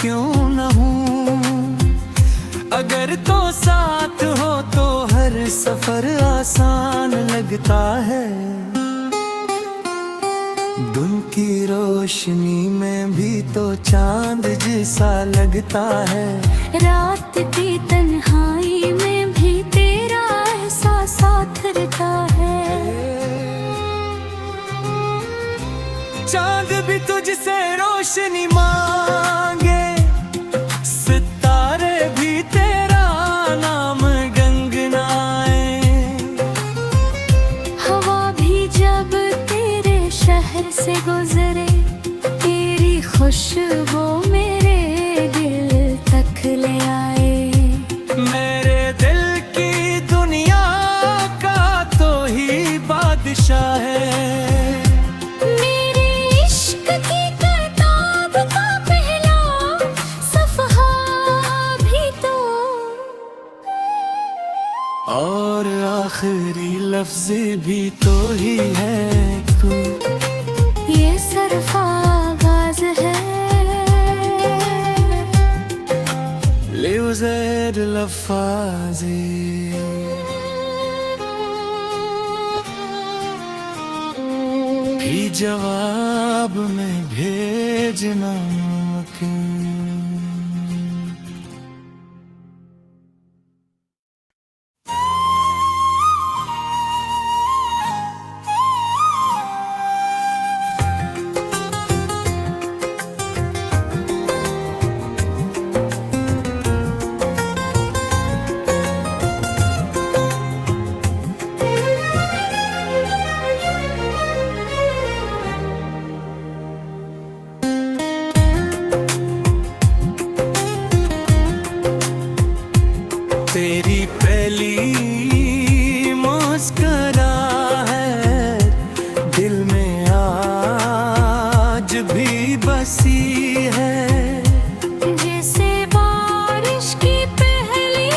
क्यों न हूँ, अगर तो साथ हो तो हर सफर आसान लगता है। दिन की रोशनी में भी तो चांद जैसा लगता है। रात की तन्हाई में भी तेरा एहसास साथ रहता है। चांद भी तुझसे रोशनी मांगे, सितारे भी तेरा नाम गुनगुनाए। हवा भी जब तेरे शहर से गुजरे, तेरी खुशबू मेरे दिल तक ले आए। मेरे दिल की दुनिया का तो ही बादशाह है। मेरे इश्क की किताब का पहला सफ़हा भी तो, और आखिरी लफ्ज़ भी तो ही है तू। ये सिर्फ आगाज़ है। लिवज़ेर लफ़ाज़े भी जवाब में भेजना मुमकिन। तेरी पहली मुस्कुराहट दिल में आज भी बसी है। जैसे बारिश की पहली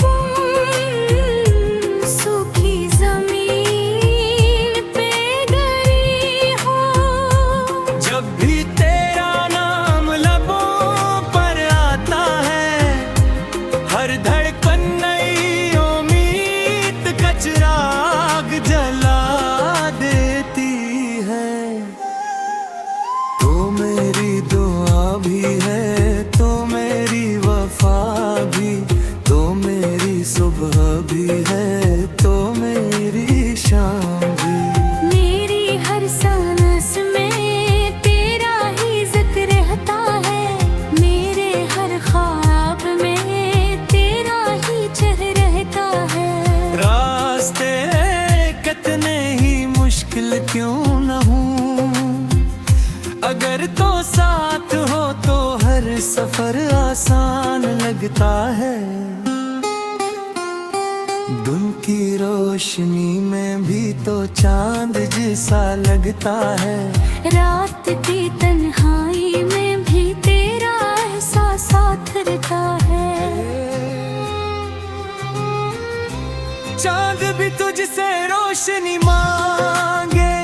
बूंद सूखी जमीन पे गिरी हो। जब भी तेरा नाम लबों पर आता है, हर धड़कन नई उम्मीद का चिराग जला देती है। तो मेरी दुआ भी है, तो मेरी वफा भी, तो मेरी सुबह भी है, तो मेरी शाम भी। मेरी हर सांस में तेरा ही जिक्र रहता है। मेरे हर ख्वाब में तेरा ही चेहरा रहता है। रास्ते कितने ही मुश्किल क्यों न हूँ, अगर तो साथ हो तो हर सफर आसान लगता है। दिन की रोशनी में भी तो चांद जैसा लगता है। रात की तन्हाई में भी तेरा एहसास साथ रहता है। चांद भी तुझसे रोशनी मांगे,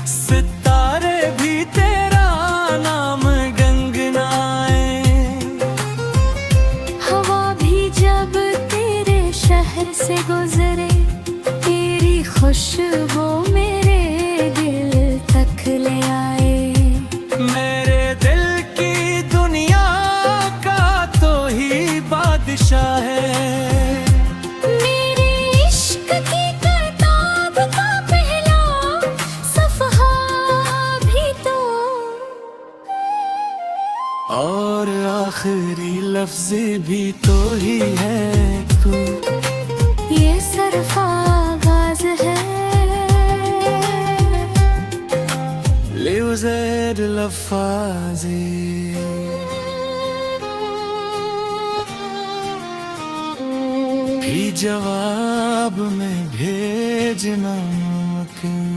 सितारे भी तेरा नाम गुनगुनाए। हवा भी जब तेरे शहर से गुजरे, तेरी खुशबू मेरे दिल तक ले आए। मेरे दिल की दुनिया का तो ही बादशाह है। मेरे इश्क की किताब का पहला सफ़हा भी तो, और आखिरी लफ्ज़ भी तो ही है तू। ये सिर्फ आगाज़ है। लिवज़ेर लफ़ाज़े भी जवाब में भेजना मुमकिन।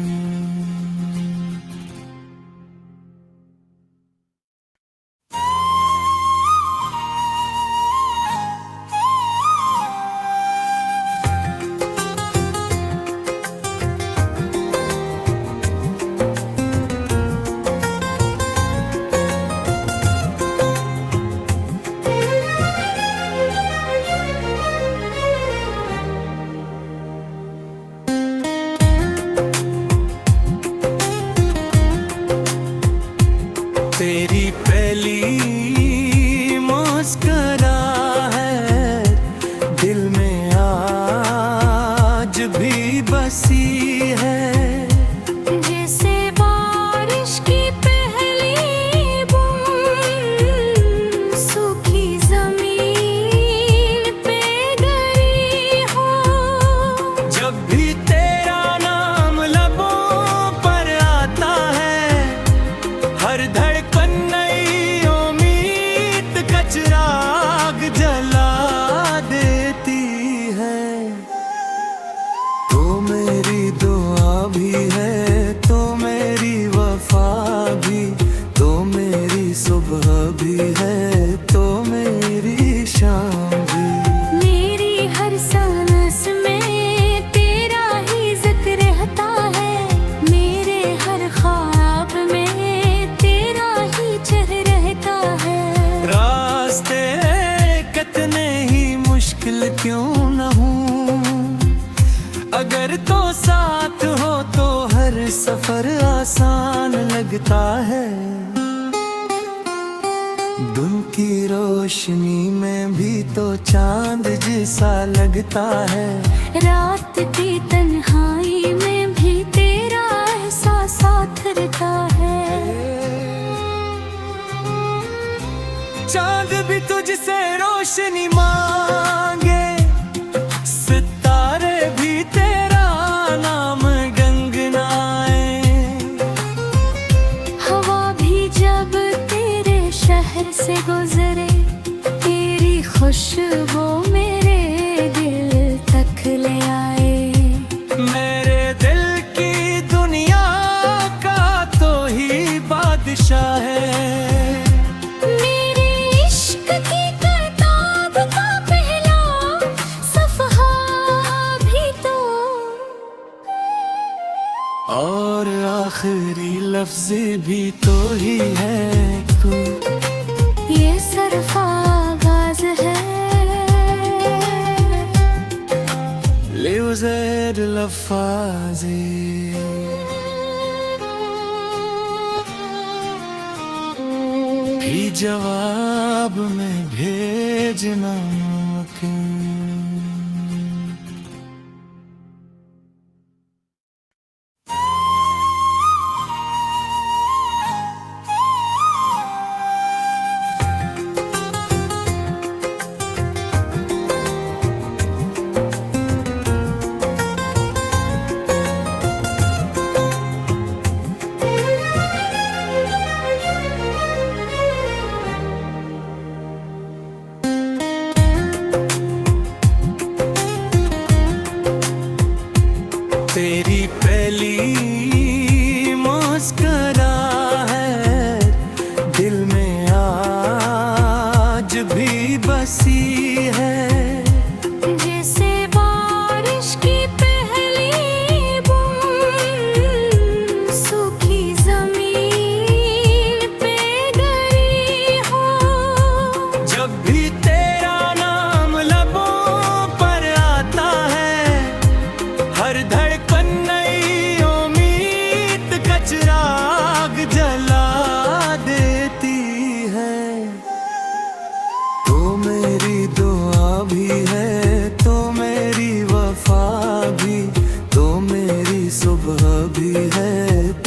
अगर तो साथ हो तो हर सफर आसान लगता है। दिन की रोशनी में भी तो चांद जैसा लगता है। रात की तन्हाई में भी तेरा एहसास साथ रहता है। चांद भी तुझसे रोशनी मांगे, सितारे भी तेरा नाम गुनगुनाए। हवा भी जब तेरे शहर से गुजरे, तेरी खुशबू मेरे दिल तक ले आए। मेरे दिल की दुनिया का तो ही बादशाह है। मेरे इश्क की किताब का पहला सफ़हा भी तो, और आखिरी लफ्ज़ भी तो ही है तू। ये सिर्फ आगाज़ है। लिवज़ेड लफ़ाज़े भी जवाब में भेजना मुमकिन। तेरी पहली मुस्कुराहट दिल में आज भी बसी है। जैसे बारिश की पहली बूंद सूखी जमीन पे गिरी हो। जब भी तेरा नाम लबों पर आता है, हर धड़कन नई उम्मीद का चिराग जला देती है। तो मेरी दुआ भी है, तो मेरी वफा भी, तो मेरी सुबह भी है,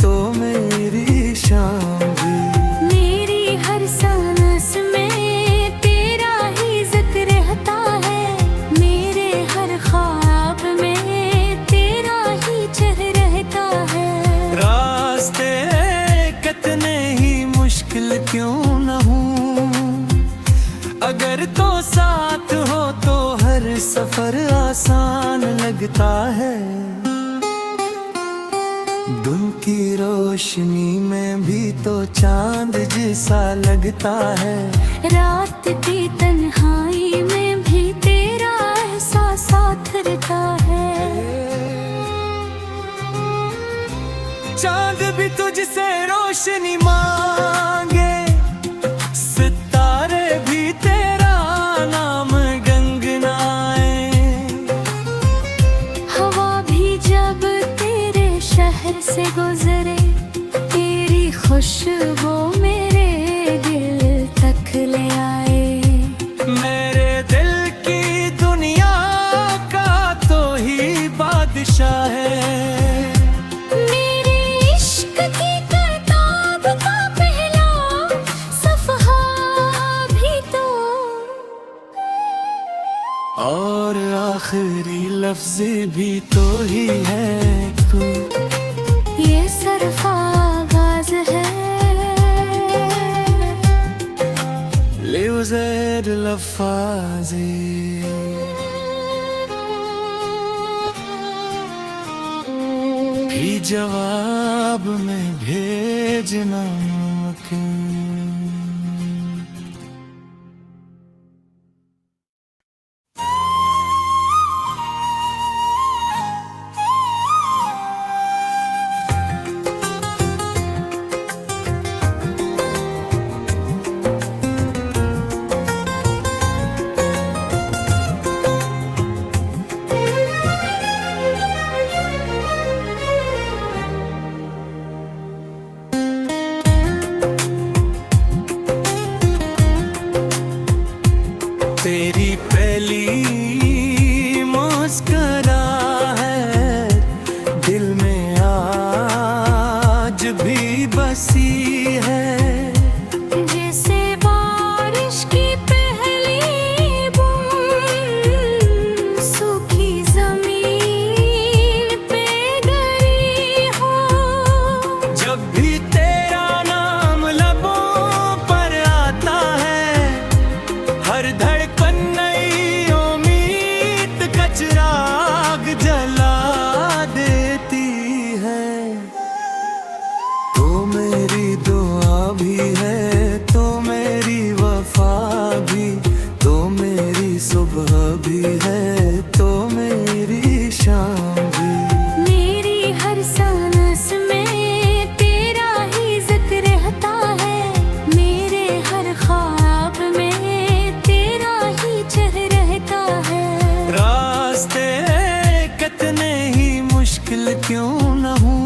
तो मेरी शाम भी। मेरी हर सांस में तेरा ही जिक्र रहता है। मेरे हर ख्वाब में तेरा ही चेहरा रहता है। रास्ते कितने ही मुश्किल क्यों न हों, अगर तो साथ हो तो हर सफर आसान लगता है। दिन की रोशनी में भी तो चांद जैसा लगता है। रात की तन्हाई में भी तेरा एहसास साथ रहता है। चांद भी तुझसे रोशनी मांगे, सितारे भी तेरा नाम गुनगुनाए। हवा भी जब तेरे शहर से गुजरे, तेरी खुशबू मेरे दिल तक ले आए। मेरे दिल की दुनिया का तो ही बादशाह है। मेरे इश्क की किताब का पहला सफ़हा भी तो, और आखिरी लफ्ज़ भी तो ही है तू। ये सिर्फ आगाज़ है। लिवज़ेड लफ़ाज़े भी जवाब में भेजना मुमकिन। भी बसी है। जैसे बारिश की पहली बूंद सूखी जमीन पे गिरी हो। जब भी तेरा नाम लबों पर आता है, हर धड़कन नई उम्मीद का चिराग जला देती है। तो मेरी दुआ भी है, तो मेरी वफा भी, तो मेरी सुबह भी है, तो मेरी शाम भी। मेरी हर सांस में तेरा ही जिक्र रहता है। मेरे हर ख्वाब में तेरा ही चेहरा रहता है। रास्ते कितने ही मुश्किल क्यों न हो,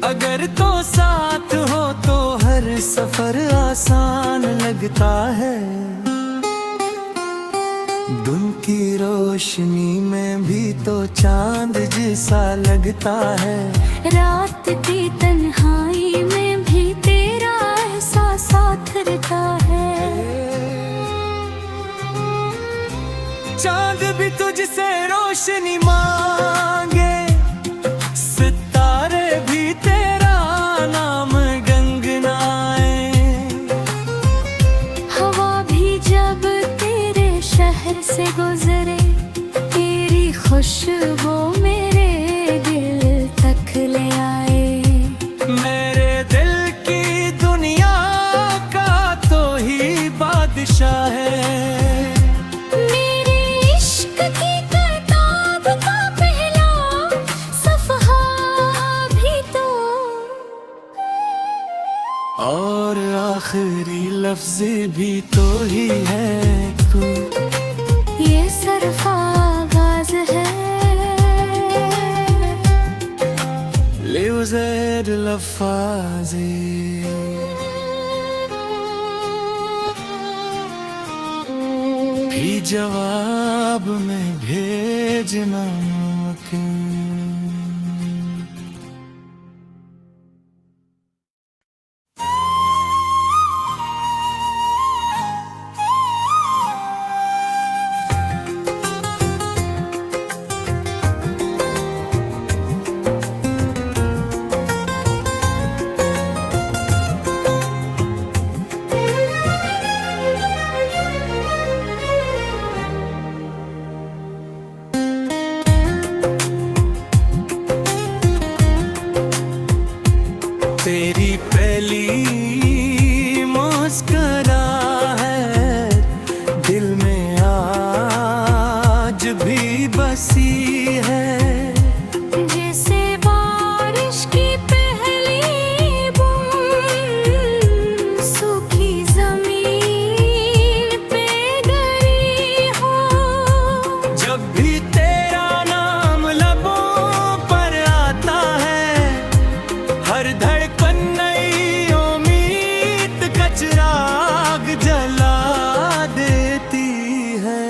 अगर तो साथ हो तो हर सफर आसान लगता है। दिन की रोशनी में भी तो चांद जैसा लगता है। रात की तन्हाई में भी तेरा एहसास साथ रहता है। चांद भी तुझसे रोशनी मांगे, सितारे भी तेरा नाम गुनगुनाए। हवा भी जब तेरे शहर से गुजरे, तेरी खुशबू मेरे दिल तक ले आए। मेरे दिल की दुनिया का तो ही बादशाह है। मेरे इश्क की किताब का पहला सफ़हा भी तो, और आखिरी लफ्ज भी तो ही है तू। ये सिर्फ आगाज़ है। लिवज़ेर लफ़ाज़े भी जवाब में भेजना मुमकिन। तेरी पहली मुस्कुराहट दिल में आज भी बसी है। जैसे बारिश की पहली बूंद सूखी जमीन पे गिरी हो। जब भी तेरा नाम लबों पर आता है, हर धड़कन नई उम्मीद का चिराग जला देती है।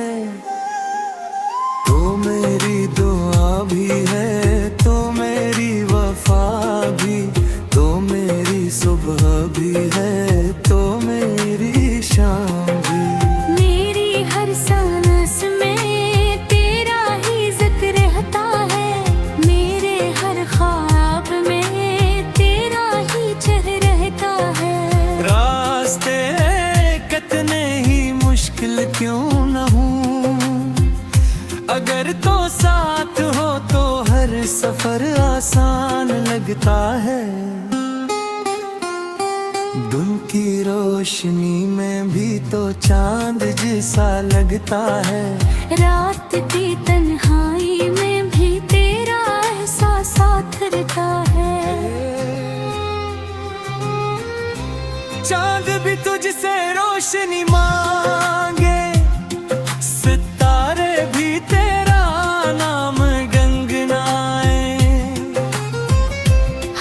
तो मेरी दुआ भी है, तो मेरी वफा भी, तो मेरी सुबह भी है, तो मेरी शाम भी। मेरी हर सांस में तेरा ही जिक्र रहता है। मेरे हर ख्वाब में तेरा ही चेहरा रहता है। रास्ते कितने ही मुश्किल क्यों न हो, अगर तो साथ हो तो हर सफर आसान लगता है। दिन की रोशनी में भी तो चांद जैसा लगता है। रात की तन्हाई में भी तेरा एहसास साथ रहता है। चांद भी तुझसे रोशनी मांगे, सितारे भी तेरा नाम गुनगुनाए।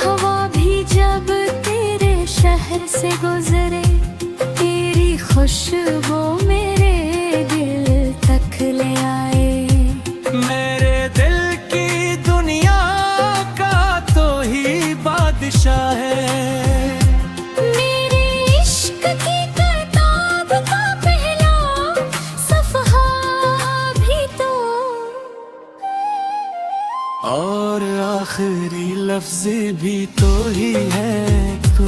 हवा भी जब तेरे शहर से गुजरे, तेरी खुशबू मेरे दिल तक ले आए। मेरे दिल की दुनिया का तो ही बात बारिशा है। मेरे इश्क की किताब का पहला सफ़हा भी तो, और आखिरी लफ्ज़ भी तो ही है तू।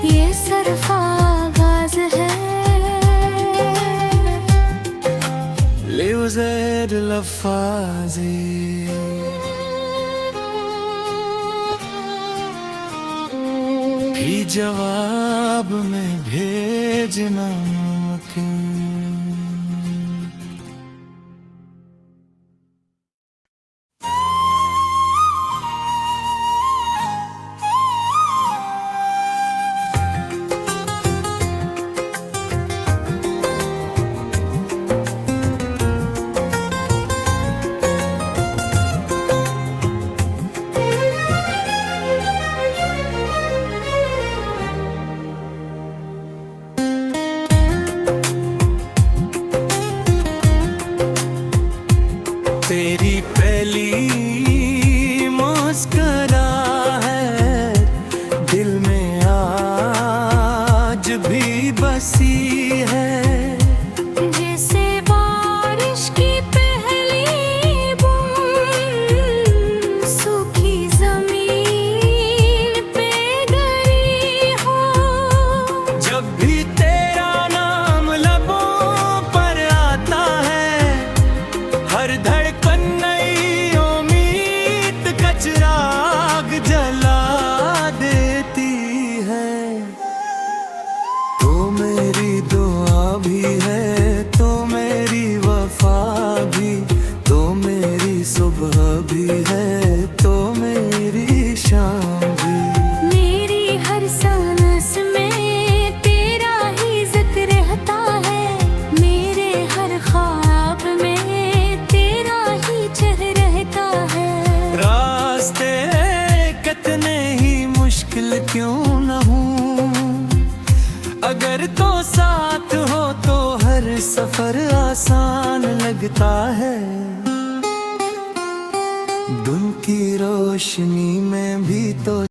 ये सरफागाज़ है। लिवज़ेड लफ़ाज़े भी जवाब में भेजना मुमकिन। तेरी पहली मुस्कुराहट दिल में आज भी बसी है। जैसे बारिश की पहली बूंद सूखी जमीन पे गिरी हो। जब भी तेरा नाम लबों पर आता है, हर धड़कन नई उम्मीद का चिराग जला देती है। तो मेरी दुआ भी है, तो मेरी वफा भी, तो मेरी सुबह भी है, तो मेरी शाम भी। मेरी हर सांस में तेरा ही जिक्र रहता है। मेरे हर ख्वाब में तेरा ही चेहरा रहता है। रास्ते कितने ही मुश्किल क्यों न हों, अगर तो साथ हो तो हर सफर आसान लगता है। दिन की रोशनी में भी तो